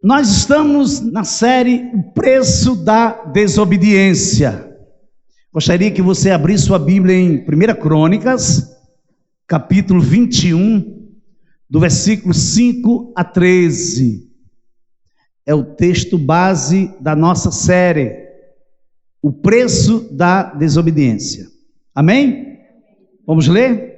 Nós estamos na série O Preço da Desobediência. Gostaria que você abrisse sua Bíblia em 1 Crônicas, capítulo 21, do versículo 5 a 13. É o texto base da nossa série, O Preço da Desobediência. Amém? Vamos ler?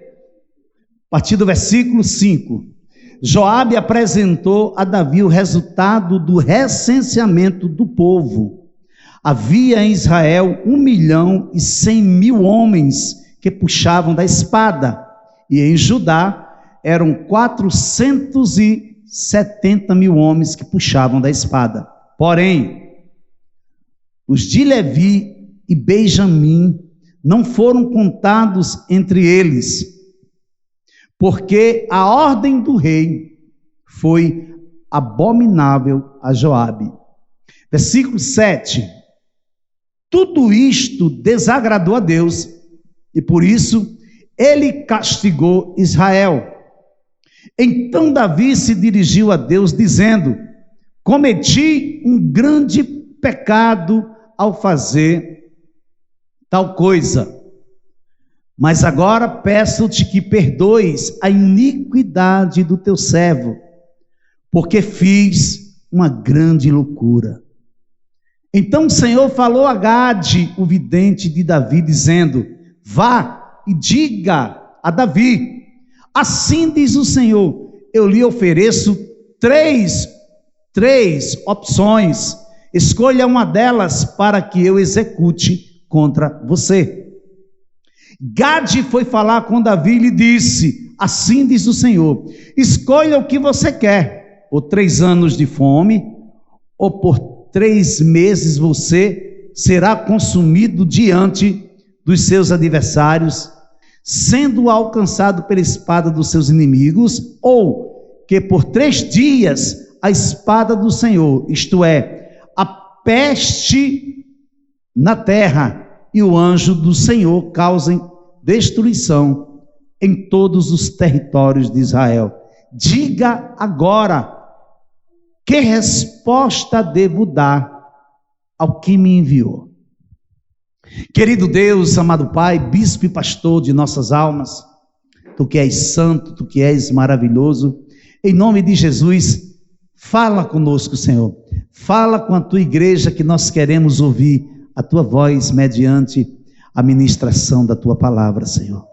A partir do versículo 5. Joabe apresentou a Davi o resultado do recenseamento do povo. Havia em Israel 1.100.000 homens que puxavam da espada, e em Judá eram 470.000 homens que puxavam da espada. Porém, os de Levi e Benjamim não foram contados entre eles, porque a ordem do rei foi abominável a Joabe. Versículo 7. Tudo isto desagradou a Deus, e por isso ele castigou Israel. Então Davi se dirigiu a Deus, dizendo: cometi um grande pecado ao fazer tal coisa. Mas agora peço-te que perdoes a iniquidade do teu servo, porque fiz uma grande loucura. Então o Senhor falou a Gade, o vidente de Davi, dizendo: vá e diga a Davi, assim diz o Senhor, eu lhe ofereço três opções, escolha uma delas para que eu execute contra você. Gade foi falar com Davi e lhe disse: assim diz o Senhor, escolha o que você quer, ou 3 anos de fome, ou por 3 meses você será consumido diante dos seus adversários, sendo alcançado pela espada dos seus inimigos, ou que por 3 dias a espada do Senhor, isto é, a peste na terra, e o anjo do Senhor causem destruição em todos os territórios de Israel. Diga agora, que resposta devo dar ao que me enviou? Querido Deus, amado Pai, bispo e pastor de nossas almas, tu que és santo, tu que és maravilhoso, em nome de Jesus, fala conosco, Senhor. Fala com a tua igreja, que nós queremos ouvir a tua voz mediante a ministração da tua palavra, Senhor.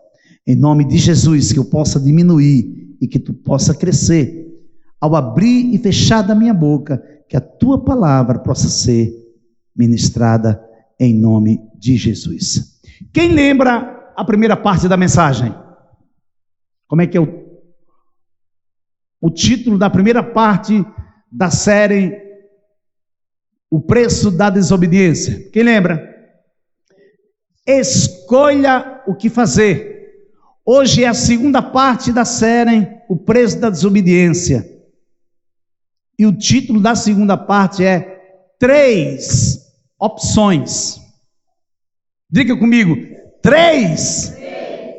Em nome de Jesus, que eu possa diminuir e que tu possa crescer. Ao abrir e fechar da minha boca, que a tua palavra possa ser ministrada em nome de Jesus. Quem lembra a primeira parte da mensagem? Como é que é o título da primeira parte da série O Preço da Desobediência? Quem lembra? Escolha o que fazer. Hoje é a segunda parte da série O Preço da Desobediência. E o título da segunda parte é 3 opções. Diga comigo, 3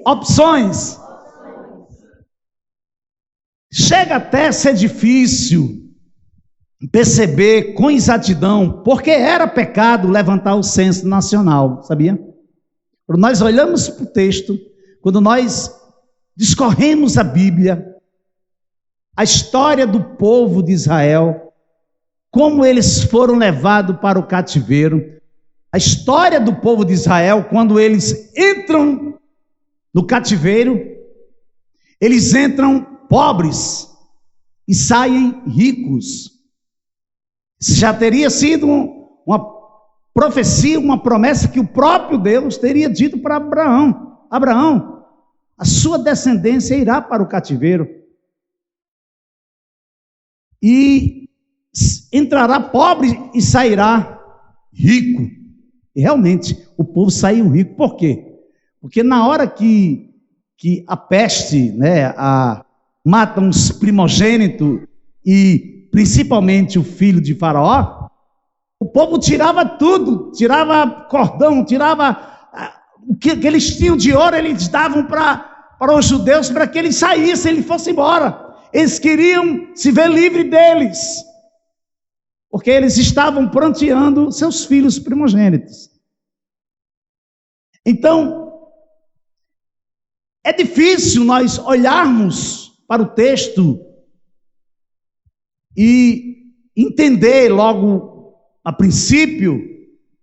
opções. Chega até a ser difícil perceber com exatidão porque era pecado levantar o censo nacional, sabia? Quando nós olhamos para o texto, quando nós discorremos a Bíblia, a história do povo de Israel, como eles foram levados para o cativeiro, a história do povo de Israel, quando eles entram no cativeiro, eles entram pobres e saem ricos. Já teria sido uma profecia, uma promessa que o próprio Deus teria dito para Abraão: Abraão, a sua descendência irá para o cativeiro e entrará pobre e sairá rico. E realmente o povo saiu rico. Por quê? Porque na hora que a peste, matam os primogênitos e principalmente o filho de Faraó, o povo tirava tudo, tirava cordão, tirava o que eles tinham de ouro, eles davam para os judeus, para que eles saíssem, eles fossem embora. Eles queriam se ver livre deles. porque eles estavam pranteando seus filhos primogênitos. Então, é difícil nós olharmos para o texto e entender logo a princípio,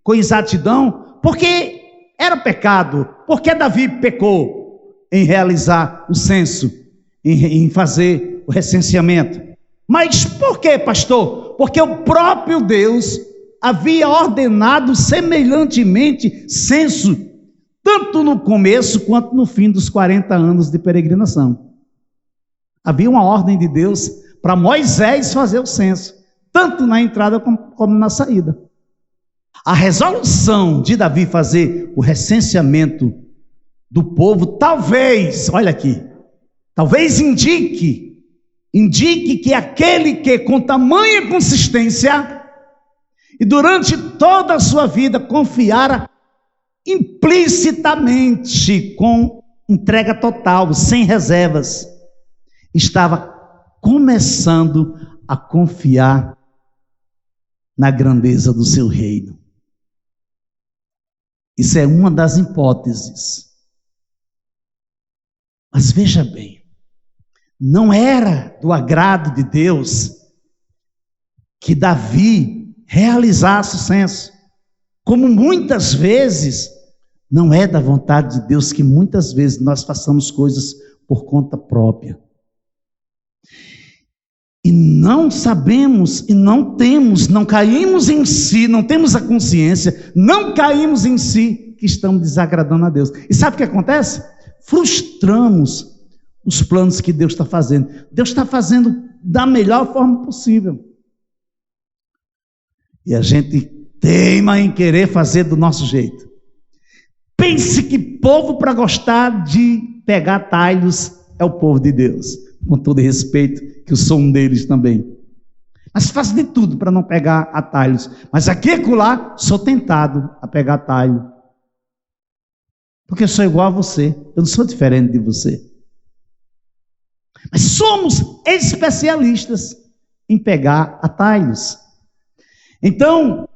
com exatidão, porque era pecado, porque Davi pecou em realizar o censo, em fazer o recenseamento. Mas por quê, pastor? Porque o próprio Deus havia ordenado semelhantemente censo, tanto no começo quanto no fim dos 40 anos de peregrinação. Havia uma ordem de Deus para Moisés fazer o censo, tanto na entrada como na saída. A resolução de Davi fazer o recenseamento do povo, talvez, olha aqui, talvez indique que aquele que com tamanha consistência e durante toda a sua vida confiara implicitamente, com entrega total, sem reservas, estava começando a confiar na grandeza do seu reino. Isso é uma das hipóteses. Mas veja bem, não era do agrado de Deus que Davi realizasse o censo. Como muitas vezes, não é da vontade de Deus que muitas vezes nós façamos coisas por conta própria. E não sabemos, e não temos, não caímos em si, não temos a consciência, não caímos em si que estamos desagradando a Deus. E sabe o que acontece? Frustramos os planos que Deus está fazendo. Deus está fazendo da melhor forma possível. E a gente teima em querer fazer do nosso jeito. Pense que povo para gostar de pegar atalhos é o povo de Deus. Com todo respeito, que eu sou um deles também. Mas faço de tudo para não pegar atalhos. Mas aqui e acolá, sou tentado a pegar atalho. Porque eu sou igual a você. Eu não sou diferente de você. Mas somos especialistas em pegar atalhos. Então,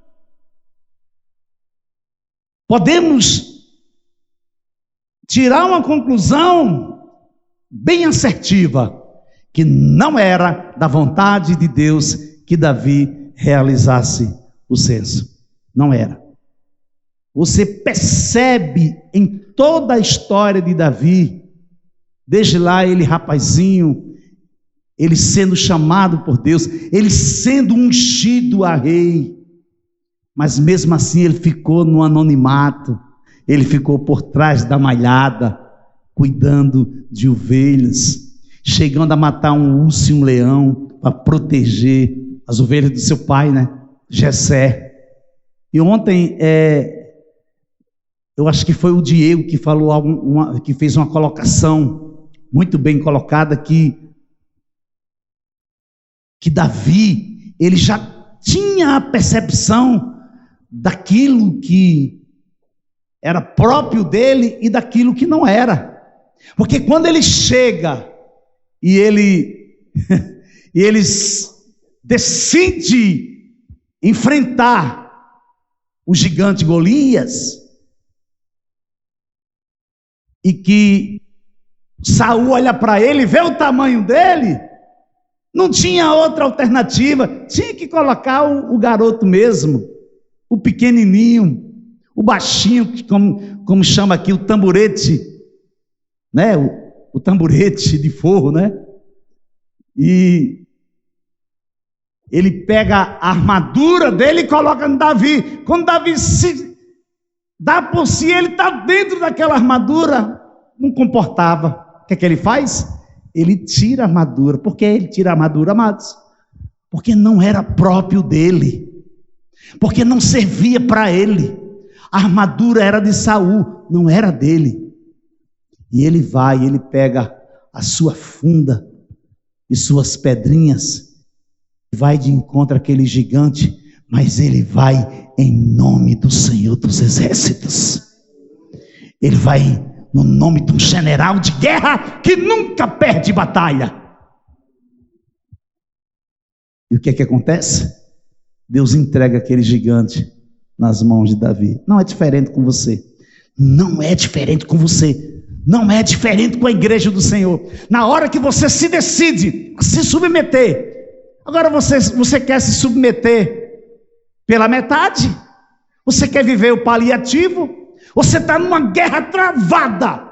podemos tirar uma conclusão bem assertiva, que não era da vontade de Deus que Davi realizasse o censo. Não era. Você percebe em toda a história de Davi, desde lá ele rapazinho, ele sendo chamado por Deus, ele sendo ungido a rei, mas mesmo assim ele ficou no anonimato, ele ficou por trás da malhada, cuidando de ovelhas, chegando a matar um urso e um leão para proteger as ovelhas do seu pai, né? Jessé. E ontem, eu acho que foi o Diego que falou que fez uma colocação muito bem colocada, que Davi, ele já tinha a percepção daquilo que era próprio dele e daquilo que não era. Porque quando ele chega e ele decide enfrentar o gigante Golias, e que Saul olha para ele e vê o tamanho dele, não tinha outra alternativa, tinha que colocar o garoto mesmo, o pequenininho, o baixinho, como chama aqui, o tamborete, né? O tamborete de forro, né? E ele pega a armadura dele e coloca no Davi. Quando Davi se dá por si, ele está dentro daquela armadura, não comportava. O que é que ele faz? Ele tira a armadura. Por que ele tira a armadura, amados? Porque não era próprio dele, porque não servia para ele. A armadura era de Saul, não era dele. E ele vai, ele pega a sua funda e suas pedrinhas, vai de encontro àquele gigante, mas ele vai em nome do Senhor dos Exércitos. Ele vai no nome de um general de guerra que nunca perde batalha. E o que é que acontece? Deus entrega aquele gigante nas mãos de Davi. Não é diferente com você. Não é diferente com você. Não é diferente com a igreja do Senhor. Na hora que você se decide se submeter, agora você quer se submeter pela metade? Você quer viver o paliativo? Você está numa guerra travada,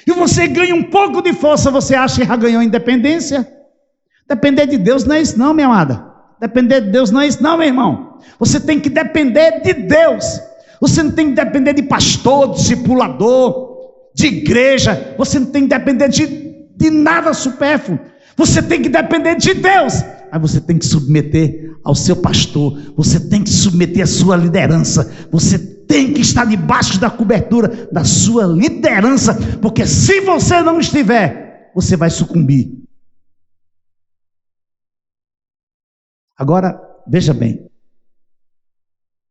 e você ganha um pouco de força, você acha que já ganhou independência? Depender de Deus não é isso não, minha amada. Depender de Deus não é isso não, meu irmão. Você tem que depender de Deus. Você não tem que depender de pastor, discipulador, de igreja. Você não tem que depender de nada supérfluo. Você tem que depender de Deus. Aí você tem que submeter ao seu pastor. Você tem que submeter à sua liderança. Você tem que estar debaixo da cobertura da sua liderança. Porque se você não estiver, você vai sucumbir. Agora, veja bem.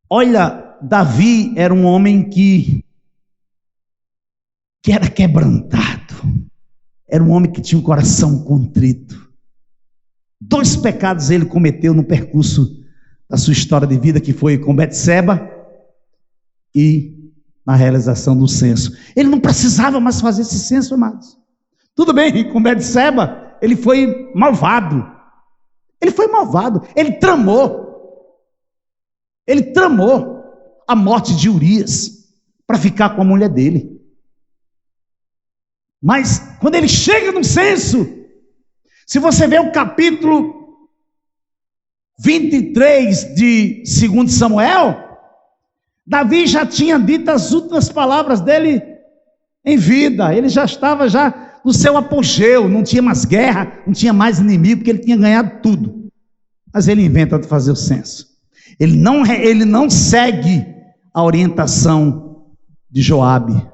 Olha, Davi era um homem que era quebrantado. Era um homem que tinha um coração contrito. 2 pecados ele cometeu no percurso da sua história de vida, que foi com Betseba e na realização do censo. Ele não precisava mais fazer esse censo, amados. Tudo bem, com Betseba ele foi malvado. Ele tramou a morte de Urias para ficar com a mulher dele. Mas quando ele chega no censo, se você ver o capítulo 23 de 2 Samuel, Davi já tinha dito as últimas palavras dele em vida. Ele já estava no seu apogeu, não tinha mais guerra, não tinha mais inimigo, porque ele tinha ganhado tudo. Mas ele inventa de fazer o censo. Ele não segue a orientação de Joabe.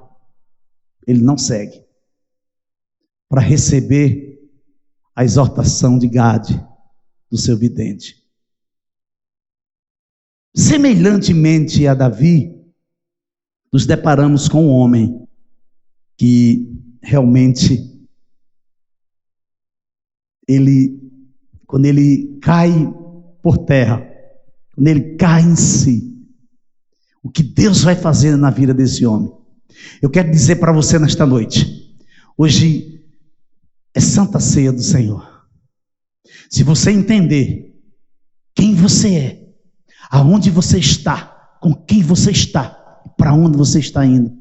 Ele não segue para receber a exortação de Gade, do seu vidente. Semelhantemente a Davi, nos deparamos com um homem que realmente quando ele cai por terra, quando ele cai em si, o que Deus vai fazer na vida desse homem? Eu quero dizer para você nesta noite, hoje é Santa Ceia do Senhor. Se você entender quem você é, aonde você está, com quem você está, para onde você está indo,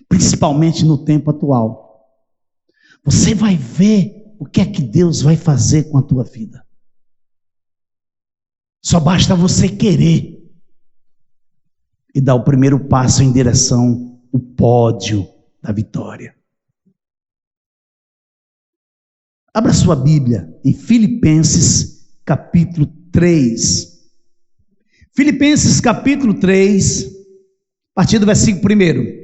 principalmente no tempo atual, você vai ver o que é que Deus vai fazer com a tua vida. Só basta você querer e dar o primeiro passo em direção ao pódio da vitória. Abra sua Bíblia em Filipenses capítulo 3. Filipenses capítulo 3, a partir do versículo 1.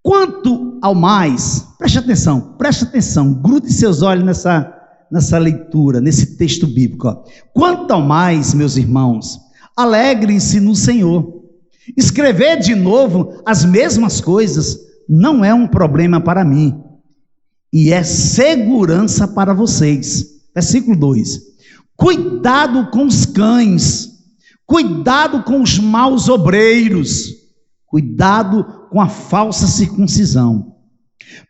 Quanto ao mais, preste atenção, grude seus olhos nessa leitura, nesse texto bíblico. Quanto ao mais, meus irmãos, alegrem-se no Senhor. Escrever de novo as mesmas coisas não é um problema para mim, e é segurança para vocês. Versículo 2. Cuidado com os cães, cuidado com os maus obreiros, cuidado com a falsa circuncisão,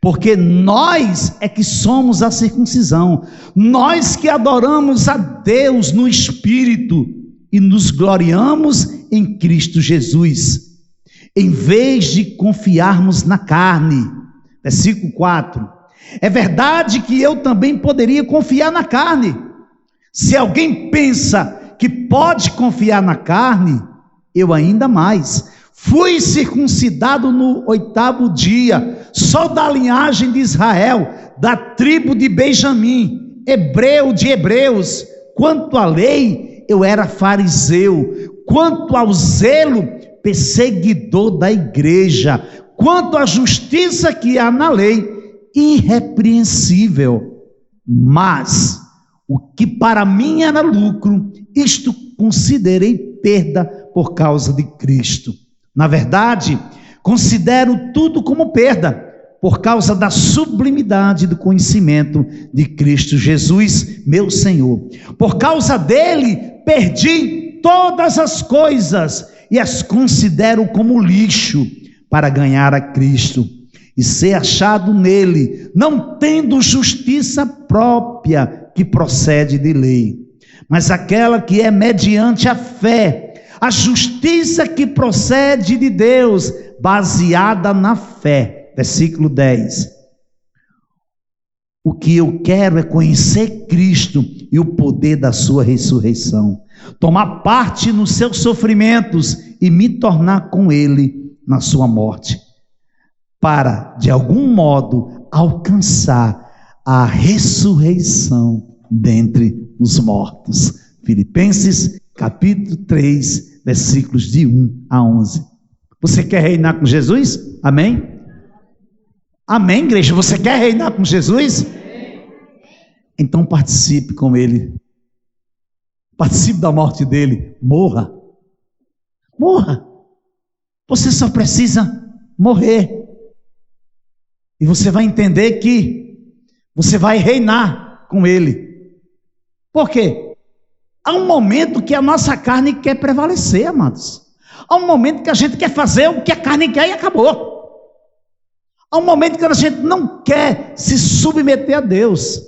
porque nós é que somos a circuncisão, nós que adoramos a Deus no Espírito e nos gloriamos em Cristo Jesus, em vez de confiarmos na carne. Versículo 4. É verdade que eu também poderia confiar na carne. Se alguém pensa que pode confiar na carne, eu ainda mais. Fui circuncidado no 8º dia, sou da linhagem de Israel, da tribo de Benjamim, hebreu de hebreus. Quanto à lei, eu era fariseu. Quanto ao zelo, perseguidor da igreja. Quanto à justiça que há na lei, irrepreensível. Mas o que para mim era lucro, isto considerei perda por causa de Cristo. Na verdade, considero tudo como perda, por causa da sublimidade do conhecimento de Cristo Jesus, meu Senhor. Por causa dele, perdi todas as coisas e as considero como lixo para ganhar a Cristo e ser achado nele, não tendo justiça própria que procede de lei, mas aquela que é mediante a fé, a justiça que procede de Deus, baseada na fé. Versículo 10. O que eu quero é conhecer Cristo e o poder da sua ressurreição, tomar parte nos seus sofrimentos e me tornar com ele na sua morte, para, de algum modo, alcançar a ressurreição dentre os mortos. Filipenses, capítulo 3, versículos de 1 a 11. Você quer reinar com Jesus? Amém? Amém, igreja? Você quer reinar com Jesus? Então participe com ele. Participe da morte dele. Morra. Morra. Você só precisa morrer. E você vai entender que você vai reinar com ele. Por quê? Há um momento que a nossa carne quer prevalecer, amados. Há um momento que a gente quer fazer o que a carne quer e acabou. Há um momento que a gente não quer se submeter a Deus.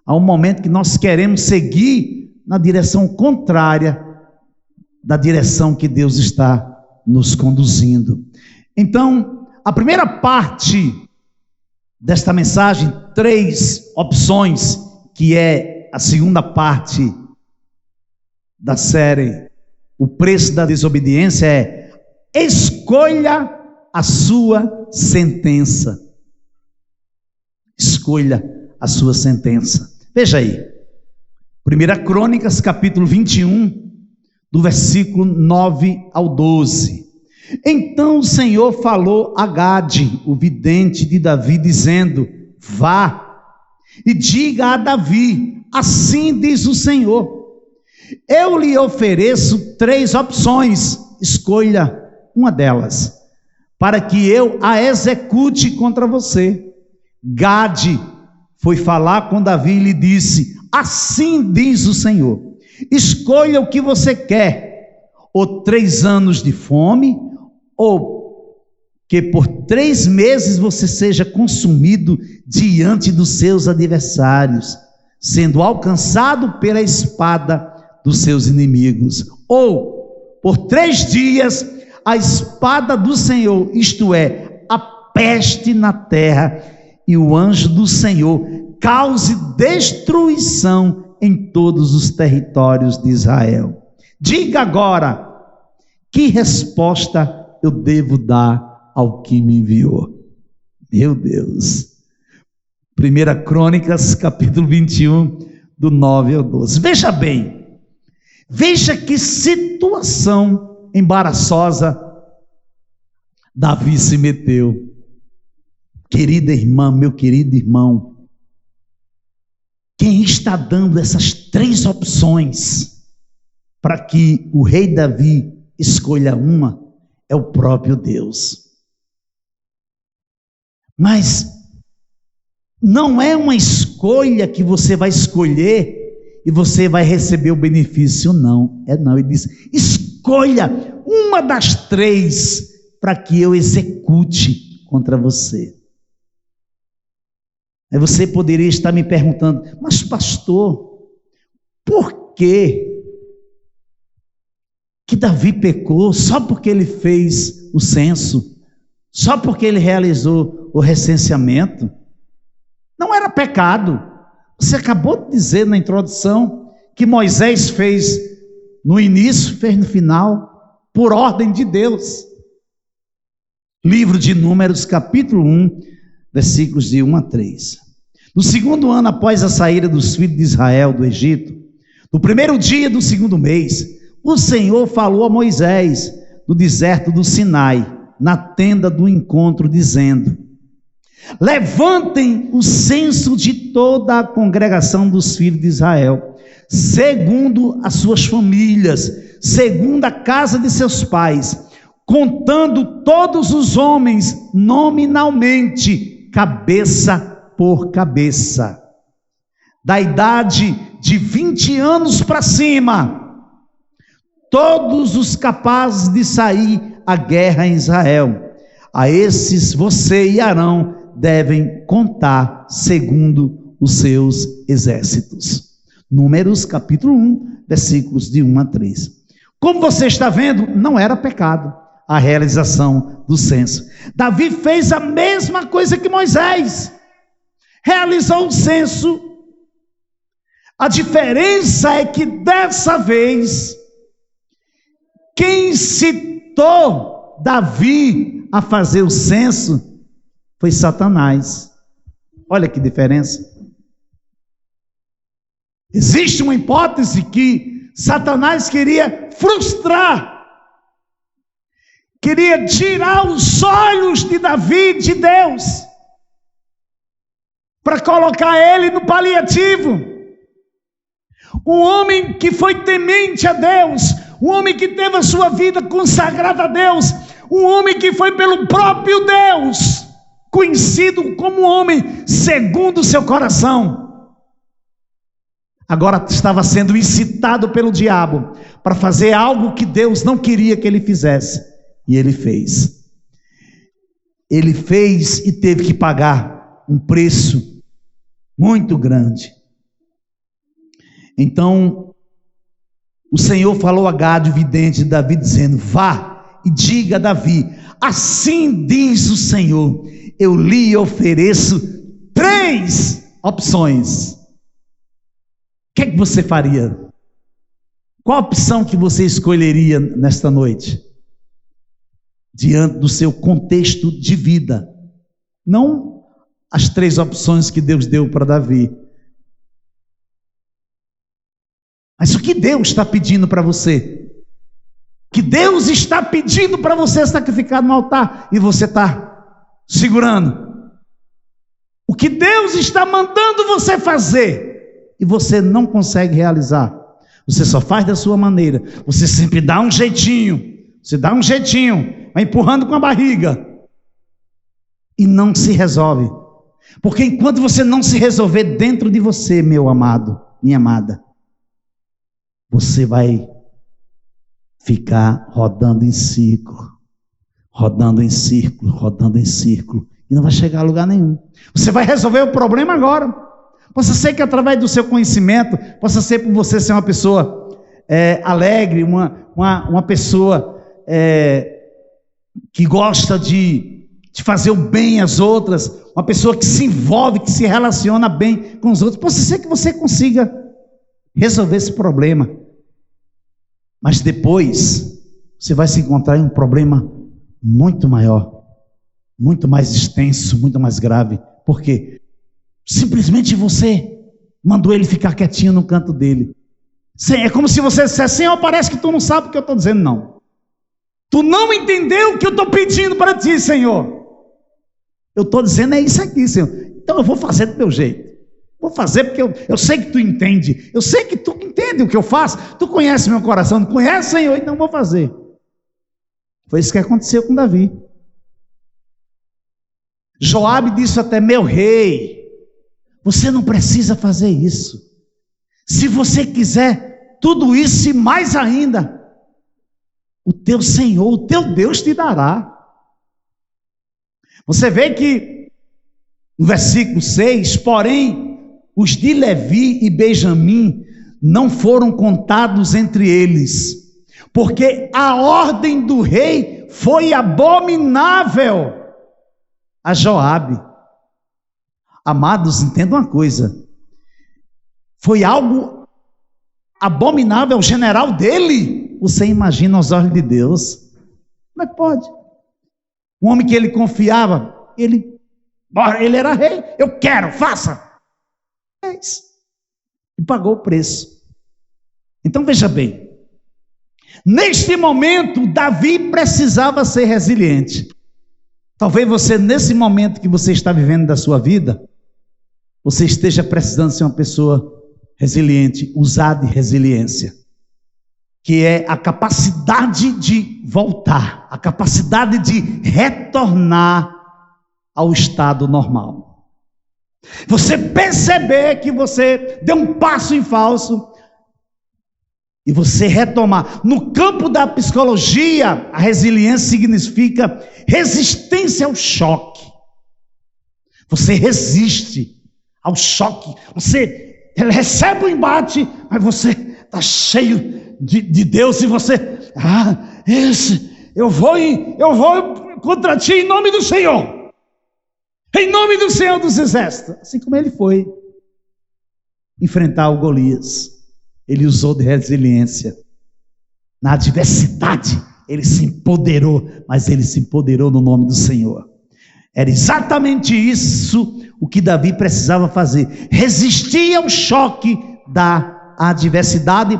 Há um momento que nós queremos seguir na direção contrária da direção que Deus está nos conduzindo. Então, a primeira parte desta mensagem, 3 opções, que é a segunda parte da série, o preço da desobediência é: escolha a sua sentença. Escolha a sua sentença. Veja aí, 1 Crônicas, capítulo 21, do versículo 9 ao 12. Então o Senhor falou a Gade, o vidente de Davi, dizendo: vá e diga a Davi, assim diz o Senhor, eu lhe ofereço 3 opções, escolha uma delas, para que eu a execute contra você. Gade foi falar com Davi e lhe disse: assim diz o Senhor, escolha o que você quer, ou 3 anos de fome, ou que por 3 meses você seja consumido diante dos seus adversários, sendo alcançado pela espada dos seus inimigos, ou por 3 dias a espada do Senhor, isto é, a peste na terra, e o anjo do Senhor cause destruição em todos os territórios de Israel. Diga agora, que resposta eu devo dar ao que me enviou? Meu Deus. 1 Crônicas, capítulo 21, do 9 ao 12. Veja bem, veja que situação embaraçosa Davi se meteu. Querida irmã, meu querido irmão, quem está dando essas 3 opções para que o rei Davi escolha uma é o próprio Deus. Mas não é uma escolha que você vai escolher e você vai receber o benefício, não. Ele diz: escolha uma das 3 para que eu execute contra você. Aí você poderia estar me perguntando: mas pastor, por que Davi pecou? Só porque ele fez o censo? Só porque ele realizou o recenseamento? Não era pecado. Você acabou de dizer na introdução que Moisés fez no início, fez no final, por ordem de Deus. Livro de Números, capítulo 1, versículos de 1 a 3. No 2º ano após a saída dos filhos de Israel do Egito, no 1º dia do 2º mês, o Senhor falou a Moisés no deserto do Sinai, na tenda do encontro, dizendo: levantem o censo de toda a congregação dos filhos de Israel, segundo as suas famílias, segundo a casa de seus pais, contando todos os homens nominalmente, cabeça por cabeça. Da idade de 20 anos para cima, todos os capazes de sair à guerra em Israel, a esses você e Arão devem contar segundo os seus exércitos. Números capítulo 1, versículos de 1 a 3. Como você está vendo, não era pecado a realização do censo. Davi fez a mesma coisa que Moisés, realizou o censo. A diferença é que dessa vez, quem incitou Davi a fazer o censo foi Satanás. Olha que diferença. Existe uma hipótese que Satanás queria frustrar, queria tirar os olhos de Davi de Deus, para colocar ele no paliativo. Um homem que foi temente a Deus, um homem que teve a sua vida consagrada a Deus, um homem que foi pelo próprio Deus conhecido como homem segundo o seu coração, agora estava sendo incitado pelo diabo para fazer algo que Deus não queria que ele fizesse, e ele fez. Ele fez e teve que pagar um preço muito grande. Então, o Senhor falou a Gade, o vidente de Davi, dizendo: vá e diga a Davi, assim diz o Senhor, eu lhe ofereço 3 opções. O que é que você faria? Qual a opção que você escolheria nesta noite? Diante do seu contexto de vida. Não as 3 opções que Deus deu para Davi. Mas o que Deus está pedindo para você? O que Deus está pedindo para você sacrificar no altar e você está segurando? O que Deus está mandando você fazer e você não consegue realizar? Você só faz da sua maneira, você sempre dá um jeitinho, vai empurrando com a barriga e não se resolve. Porque enquanto você não se resolver dentro de você, meu amado, minha amada, você vai ficar rodando em círculo, e não vai chegar a lugar nenhum. Você vai resolver o problema agora. Possa ser que através do seu conhecimento, possa ser por você ser uma pessoa alegre, uma pessoa que gosta de fazer o bem às outras, uma pessoa que se envolve, que se relaciona bem com os outros. Possa ser que você consiga resolver esse problema. Mas depois, você vai se encontrar em um problema muito maior, muito mais extenso, muito mais grave. Por quê? Simplesmente você mandou ele ficar quietinho no canto dele. É como se você dissesse: Senhor, parece que tu não sabe o que eu estou dizendo, não. Tu não entendeu o que eu estou pedindo para ti, Senhor. Eu estou dizendo é isso aqui, Senhor. Então eu vou fazer do teu jeito. Vou fazer porque eu sei que tu entende. Eu sei que tu entende o que eu faço. Tu conhece meu coração, não conhece, Senhor? Então vou fazer. Foi isso que aconteceu com Davi. Joabe disse até: meu rei, você não precisa fazer isso. Se você quiser tudo isso e mais ainda, o teu Senhor, o teu Deus te dará. Você vê que no versículo 6, porém, os de Levi e Benjamim não foram contados entre eles, porque a ordem do rei foi abominável a Joabe. Amados, entendam uma coisa, foi algo abominável ao general dele. Você imagina aos olhos de Deus? Como é que pode? Um homem que ele confiava, ele era rei, eu quero, faça. E pagou o preço. Então veja bem, neste momento Davi precisava ser resiliente. Talvez você, nesse momento que você está vivendo da sua vida, você esteja precisando ser uma pessoa resiliente, usar de resiliência, que é a capacidade de voltar, a capacidade de retornar ao estado normal. Você perceber que você deu um passo em falso e você retomar. No campo da psicologia, a resiliência significa resistência ao choque. Você resiste ao choque. Você recebe o embate, mas você está cheio de Deus e você, eu vou contra ti em nome do Senhor. Em nome do Senhor dos Exércitos. Assim como ele foi enfrentar o Golias. Ele usou de resiliência. Na adversidade, ele se empoderou, mas ele se empoderou no nome do Senhor. Era exatamente isso o que Davi precisava fazer. Resistir ao choque da adversidade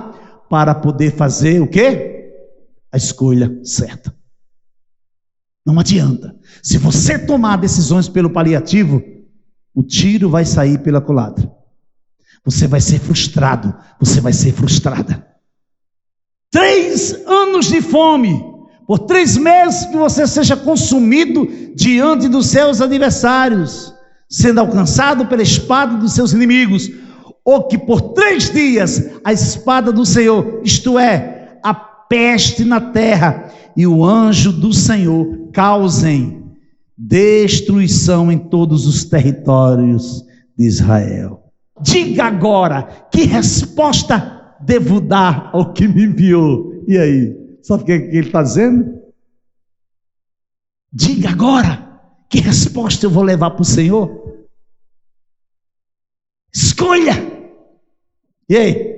para poder fazer o quê? A escolha certa. Não adianta. Se você tomar decisões pelo paliativo, o tiro vai sair pela culatra. Você vai ser frustrado, você vai ser frustrada. 3 anos de fome, por 3 meses que você seja consumido diante dos seus adversários, sendo alcançado pela espada dos seus inimigos, ou que por 3 dias a espada do Senhor, isto é, a peste na terra, e o anjo do Senhor causem destruição em todos os territórios de Israel. Diga agora, que resposta devo dar ao que me enviou? E aí, sabe o que ele está dizendo? Diga agora, que resposta eu vou levar para o Senhor? Escolha. E aí?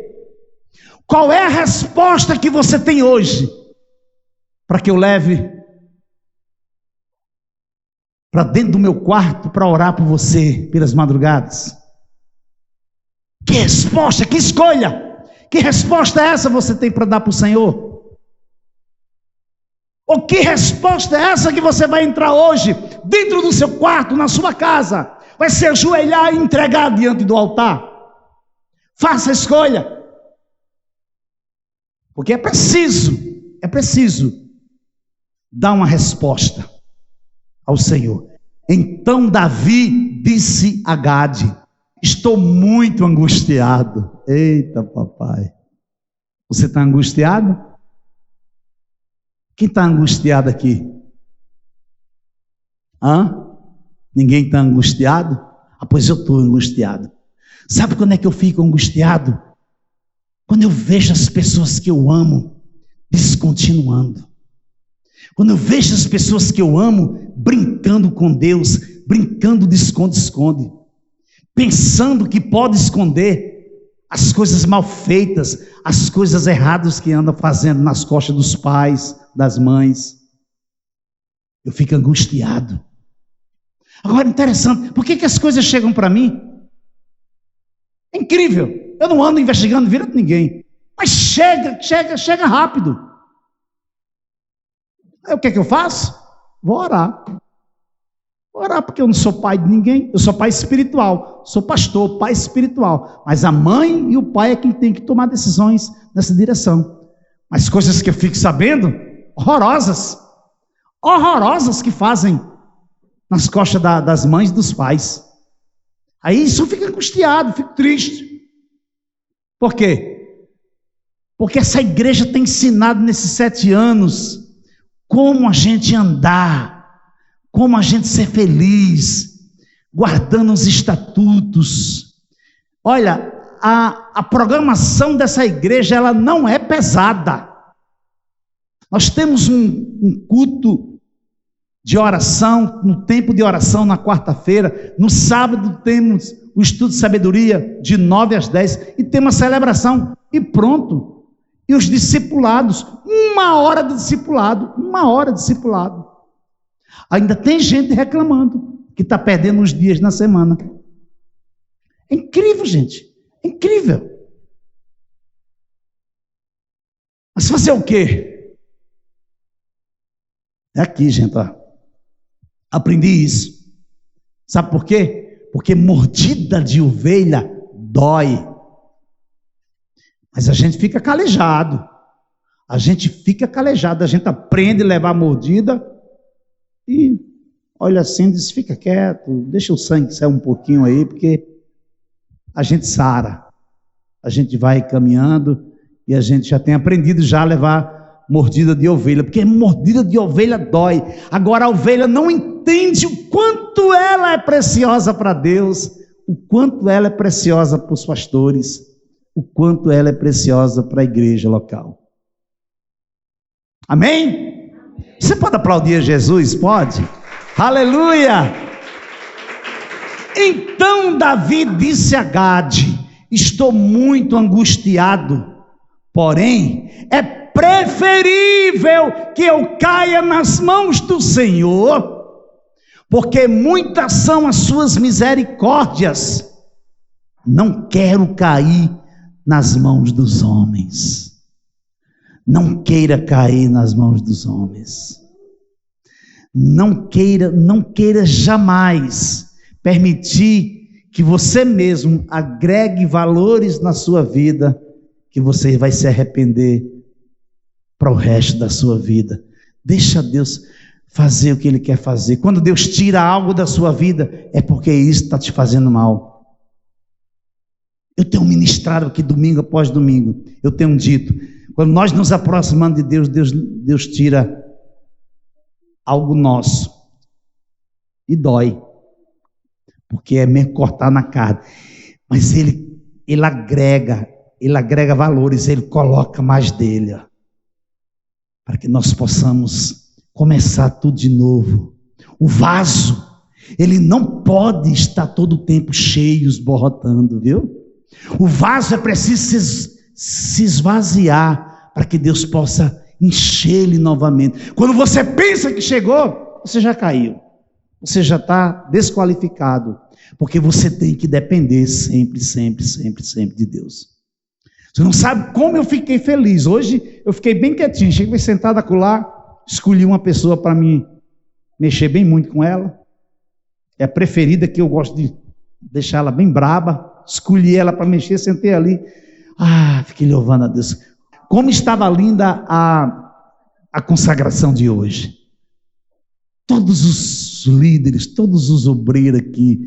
Qual é a resposta que você tem hoje para que eu leve para dentro do meu quarto para orar por você pelas madrugadas? Que resposta, que escolha, que resposta é essa você tem para dar para o Senhor? Ou que resposta é essa que você vai entrar hoje dentro do seu quarto, na sua casa, vai se ajoelhar e entregar diante do altar? Faça a escolha, porque é preciso dar uma resposta ao Senhor. Então Davi disse a Gade: estou muito angustiado. Eita papai, você está angustiado? Quem está angustiado aqui? Ninguém está angustiado? Pois eu estou angustiado. Sabe quando é que eu fico angustiado? Quando eu vejo as pessoas que eu amo descontinuando. Quando eu vejo as pessoas que eu amo brincando com Deus, brincando de esconde-esconde, pensando que pode esconder as coisas mal feitas, as coisas erradas que andam fazendo nas costas dos pais, das mães. Eu fico angustiado. Agora, interessante, por que as coisas chegam para mim? É incrível, eu não ando investigando vida de ninguém, mas chega rápido. Aí o que é que eu faço? Vou orar. Vou orar porque eu não sou pai de ninguém, eu sou pai espiritual, sou pastor, pai espiritual, mas a mãe e o pai é quem tem que tomar decisões nessa direção. Mas coisas que eu fico sabendo, horrorosas que fazem nas costas das mães e dos pais. Aí isso fica angustiado, fico triste. Por quê? Porque essa igreja tem ensinado nesses 7 anos como a gente andar, como a gente ser feliz, guardando os estatutos. Olha, a programação dessa igreja, ela não é pesada. Nós temos um culto de oração, no tempo de oração na quarta-feira, no sábado temos o estudo de sabedoria de 9 às 10, e temos a celebração, e pronto. E os discipulados, 1 hora de discipulado, 1 hora de discipulado. Ainda tem gente reclamando que está perdendo uns dias na semana. É incrível, gente, é incrível. Mas fazer o quê? É aqui, gente, ó. Aprendi isso. Sabe por quê? Porque mordida de ovelha dói. Mas a gente fica calejado. A gente aprende a levar a mordida e olha assim e diz, fica quieto, deixa o sangue sair um pouquinho aí, porque a gente sara. A gente vai caminhando e a gente já tem aprendido já a levar mordida de ovelha, porque mordida de ovelha dói. Agora a ovelha não entende o quanto ela é preciosa para Deus, o quanto ela é preciosa para os pastores, o quanto ela é preciosa para a igreja local. Amém? Você pode aplaudir a Jesus? Pode? Aleluia! Então Davi disse a Gade, estou muito angustiado, porém é preferível que eu caia nas mãos do Senhor, porque muitas são as suas misericórdias, não quero cair nas mãos dos homens. Não queira cair nas mãos dos homens. Não queira jamais permitir que você mesmo agregue valores na sua vida, que você vai se arrepender para o resto da sua vida. Deixa Deus fazer o que Ele quer fazer. Quando Deus tira algo da sua vida, é porque isso está te fazendo mal. Eu tenho ministrado aqui domingo após domingo, eu tenho dito, quando nós nos aproximamos de Deus, Deus tira algo nosso e dói, porque é meio cortar na carne, mas ele agrega valores, Ele coloca mais dele, para que nós possamos começar tudo de novo. O vaso, ele não pode estar todo o tempo cheio, esborrotando, viu? O vaso é preciso se esvaziar para que Deus possa encher ele novamente. Quando você pensa que chegou, você já caiu, você já está desqualificado, porque você tem que depender sempre de Deus. Você não sabe como eu fiquei feliz. Hoje eu fiquei bem quietinho, cheguei sentado acolá, escolhi uma pessoa para me mexer bem muito com ela, é a preferida, que eu gosto de deixar ela bem braba. Escolhi ela para mexer, sentei ali, fiquei louvando a Deus. Como estava linda a consagração de hoje. Todos os líderes, todos os obreiros aqui,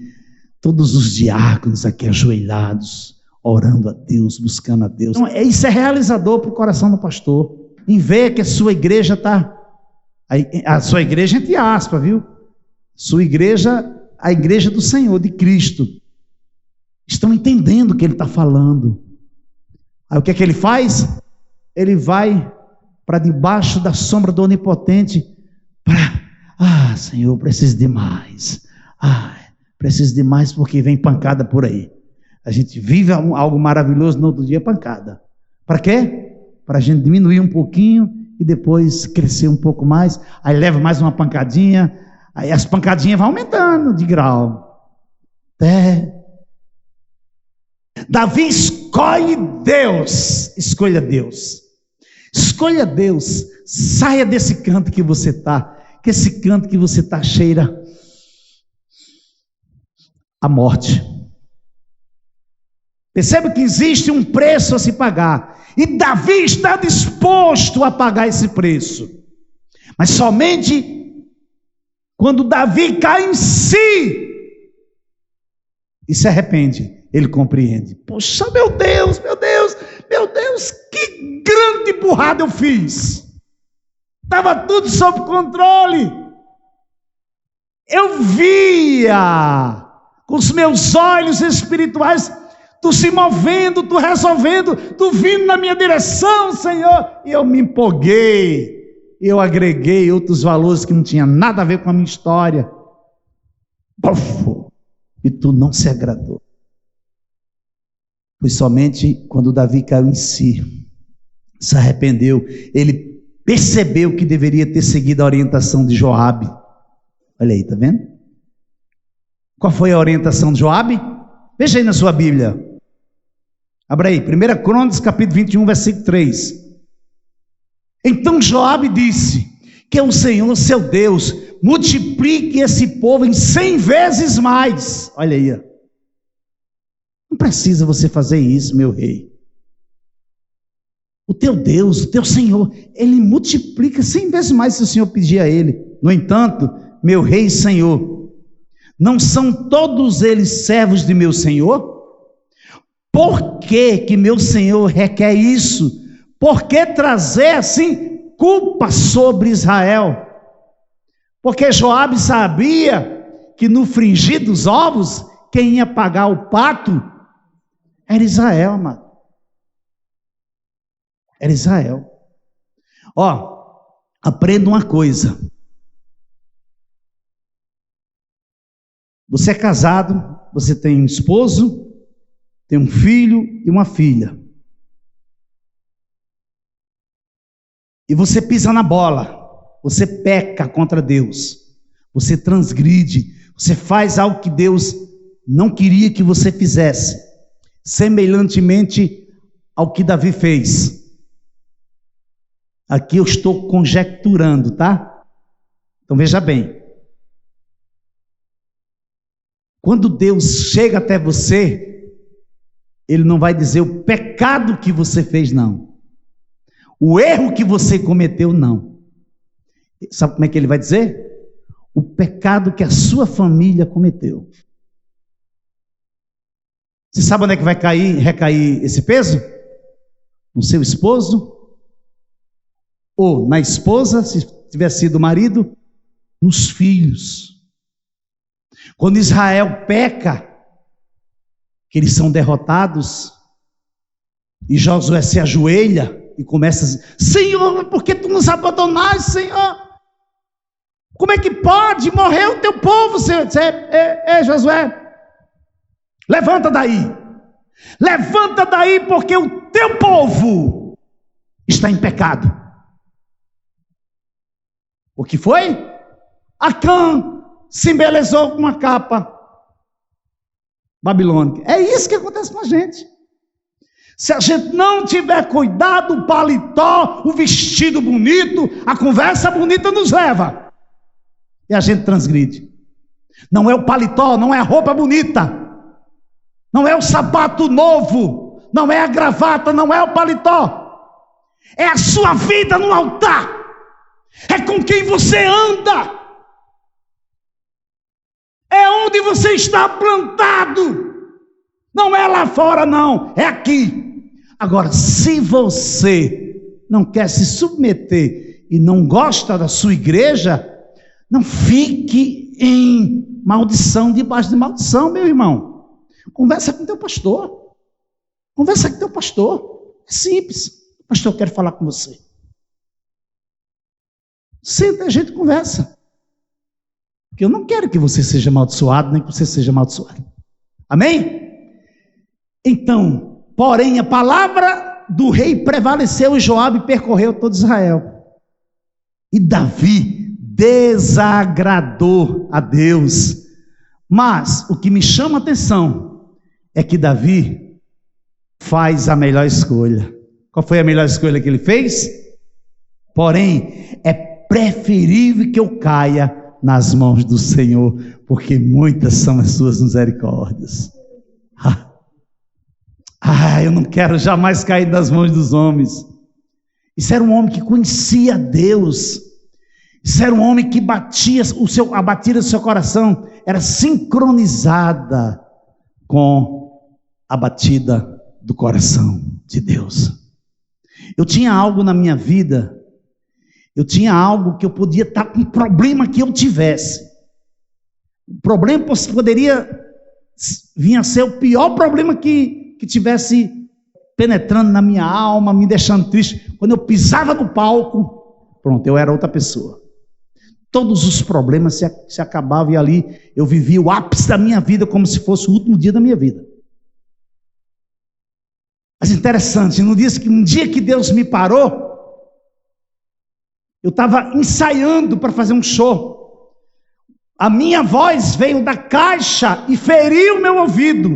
todos os diáconos aqui ajoelhados, orando a Deus, buscando a Deus. Então, isso é realizador para o coração do pastor, em ver que a sua igreja está, a sua igreja entre aspas, viu? Sua igreja, a igreja do Senhor, de Cristo, estão entendendo o que ele está falando. Aí o que é que ele faz? Ele vai para debaixo da sombra do Onipotente, Senhor, preciso de mais. Preciso de mais, porque vem pancada por aí. A gente vive algo maravilhoso, no outro dia pancada. Para quê? Para a gente diminuir um pouquinho e depois crescer um pouco mais. Aí leva mais uma pancadinha, aí as pancadinhas vão aumentando de grau. Davi escolhe Deus. Escolha Deus. Escolha Deus. Saia desse canto que você está. Que esse canto que você está cheira a morte. Percebe que existe um preço a se pagar. E Davi está disposto a pagar esse preço. Mas somente quando Davi cai em si e se arrepende, ele compreende. Poxa, meu Deus, que grande burrada eu fiz. Estava tudo sob controle. Eu via com os meus olhos espirituais, tu se movendo, tu resolvendo, tu vindo na minha direção, Senhor. E eu me empolguei. Eu agreguei outros valores que não tinham nada a ver com a minha história. E tu não se agradou. Foi somente quando Davi caiu em si, se arrependeu, ele percebeu que deveria ter seguido a orientação de Joabe. Olha aí, tá vendo? Qual foi a orientação de Joabe? Veja aí na sua Bíblia. Abra aí, 1 Crônicas, capítulo 21, versículo 3. Então Joabe disse, que o Senhor, seu Deus, multiplique esse povo em 100 vezes mais. Olha aí, ó. Não precisa você fazer isso, meu rei. O teu Deus, o teu Senhor, Ele multiplica 100 vezes mais se o Senhor pedir a Ele. No entanto, meu rei e senhor, não são todos eles servos de meu senhor? Por que meu senhor requer isso? Por que trazer assim culpa sobre Israel? Porque Joabe sabia que no frigir dos ovos, quem ia pagar o pato era Israel, amado. Era Israel. Ó, aprenda uma coisa. Você é casado, você tem um esposo, tem um filho e uma filha. E você pisa na bola, você peca contra Deus, você transgride, você faz algo que Deus não queria que você fizesse, semelhantemente ao que Davi fez. Aqui eu estou conjecturando, tá? Então veja bem. Quando Deus chega até você, Ele não vai dizer o pecado que você fez, não. O erro que você cometeu, não. Sabe como é que Ele vai dizer? O pecado que a sua família cometeu. Você sabe onde é que vai recair esse peso? No seu esposo? Ou na esposa, se tiver sido o marido? Nos filhos. Quando Israel peca, que eles são derrotados, e Josué se ajoelha e começa a dizer: Senhor, por que tu nos abandonaste, Senhor? Como é que pode morrer o teu povo, Senhor? Josué, levanta daí, porque o teu povo está em pecado. O que foi? Acã se embelezou com uma capa babilônica. É isso que acontece com a gente. Se a gente não tiver cuidado, o paletó, o vestido bonito, a conversa bonita nos leva. E a gente transgride. Não é o paletó, não é a roupa bonita, não é o sapato novo, não é a gravata, não é o paletó. É a sua vida no altar. É com quem você anda. É onde você está plantado. Não é lá fora, não. É aqui. Agora, se você não quer se submeter e não gosta da sua igreja, não fique em maldição, debaixo de maldição, meu irmão. Conversa com teu pastor. Conversa com teu pastor. É simples. Pastor, eu quero falar com você. Senta, a gente conversa. Porque eu não quero que você seja amaldiçoado, nem que você seja amaldiçoado. Amém? Então, porém, a palavra do rei prevaleceu e Joabe percorreu todo Israel. E Davi desagradou a Deus. Mas o que me chama a atenção é que Davi faz a melhor escolha. Qual foi a melhor escolha que ele fez? Porém, é preferível que eu caia nas mãos do Senhor, porque muitas são as suas misericórdias. Eu não quero jamais cair nas mãos dos homens. Isso era um homem que conhecia Deus. Isso era um homem que a batida do seu coração era sincronizada com a batida do coração de Deus. Eu tinha algo na minha vida. Eu tinha algo que eu podia estar com um problema que eu tivesse. O problema poderia vir a ser o pior problema que tivesse penetrando na minha alma, me deixando triste. Quando eu pisava no palco, pronto, eu era outra pessoa. Todos os problemas se acabavam e ali eu vivia o ápice da minha vida como se fosse o último dia da minha vida. Mas interessante, no dia que Deus me parou, eu estava ensaiando para fazer um show. A minha voz veio da caixa e feriu o meu ouvido.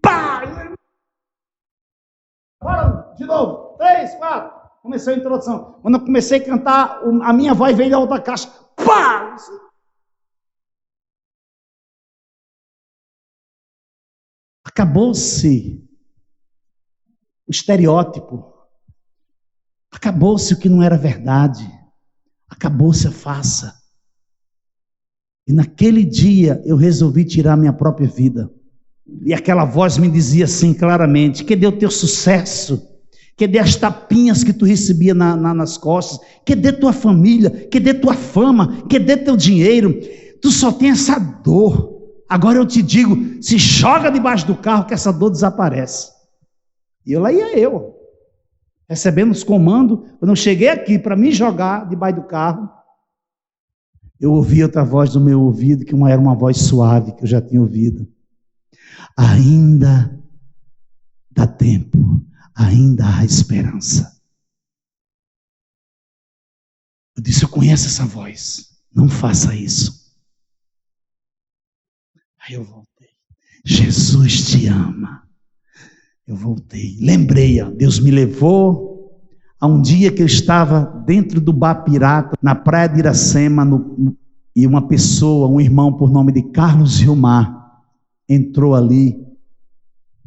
Pá! Bora, de novo. 3, 4. Comecei a introdução. Quando eu comecei a cantar, a minha voz veio da outra caixa. Pá! Acabou-se o estereótipo. Acabou-se o que não era verdade. Acabou-se a farsa. E naquele dia eu resolvi tirar minha própria vida. E aquela voz me dizia assim claramente: cadê o teu sucesso? Cadê as tapinhas que tu recebia nas costas? Cadê tua família? Cadê tua fama? Cadê teu dinheiro? Tu só tem essa dor. Agora eu te digo, se joga debaixo do carro que essa dor desaparece. E lá ia eu, recebendo os comandos. Quando eu cheguei aqui para me jogar debaixo do carro, eu ouvi outra voz no meu ouvido, que era uma voz suave, que eu já tinha ouvido. Ainda dá tempo, ainda há esperança. Eu disse: eu conheço essa voz, não faça isso. Aí eu voltei. Jesus te ama. Eu voltei, lembrei, Deus me levou a um dia que eu estava dentro do bar pirata, na praia de Iracema, e uma pessoa, um irmão por nome de Carlos Gilmar, entrou ali.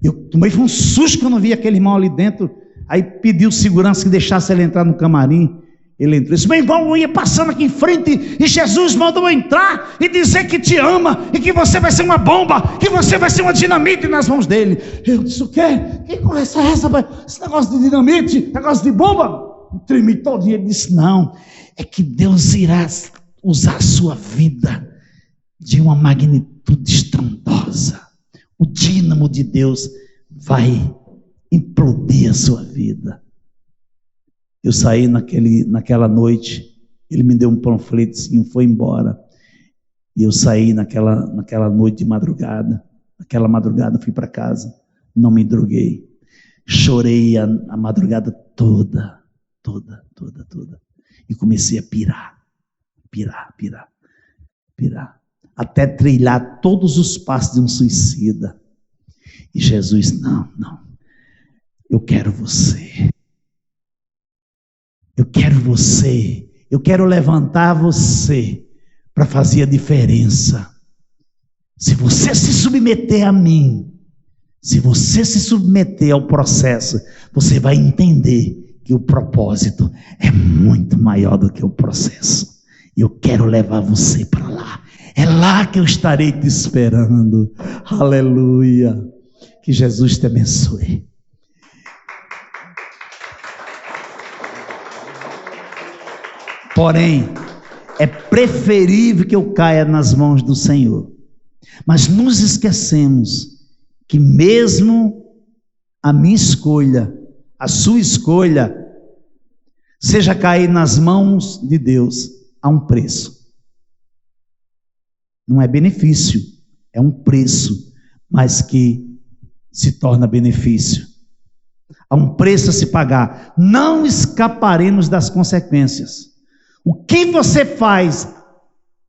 Eu tomei um susto quando eu vi aquele irmão ali dentro. Aí pediu segurança que deixasse ele entrar no camarim. Ele entrou, disse: meu irmão, eu ia passando aqui em frente e Jesus mandou eu entrar e dizer que te ama e que você vai ser uma bomba, que você vai ser uma dinamite nas mãos dele. Eu disse: o quê? Que conversa é essa? Esse negócio de dinamite, negócio de bomba? Eu tremi todo dia. Ele disse: não, é que Deus irá usar a sua vida de uma magnitude estrondosa. O dínamo de Deus vai implodir a sua vida. Eu saí naquela noite, ele me deu um panfletinho, foi embora. E eu saí naquela noite de madrugada. Naquela madrugada fui para casa, não me droguei. Chorei a madrugada toda. E comecei a pirar. Até trilhar todos os passos de um suicida. E Jesus: não, eu quero você. Eu quero você, eu quero levantar você para fazer a diferença. Se você se submeter a mim, se você se submeter ao processo, você vai entender que o propósito é muito maior do que o processo. E eu quero levar você para lá. É lá que eu estarei te esperando. Aleluia. Que Jesus te abençoe. Porém, é preferível que eu caia nas mãos do Senhor. Mas nos esquecemos que mesmo a minha escolha, a sua escolha, seja cair nas mãos de Deus, há um preço. Não é benefício, é um preço, mas que se torna benefício. Há um preço a se pagar. Não escaparemos das consequências. O que você faz,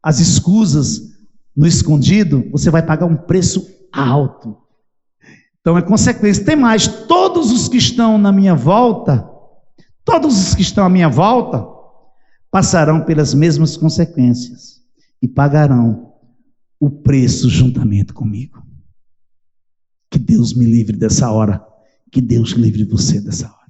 as escusas, no escondido, você vai pagar um preço alto. Então é consequência. Tem mais, todos os que estão à minha volta, passarão pelas mesmas consequências e pagarão o preço juntamente comigo. Que Deus me livre dessa hora, que Deus livre você dessa hora.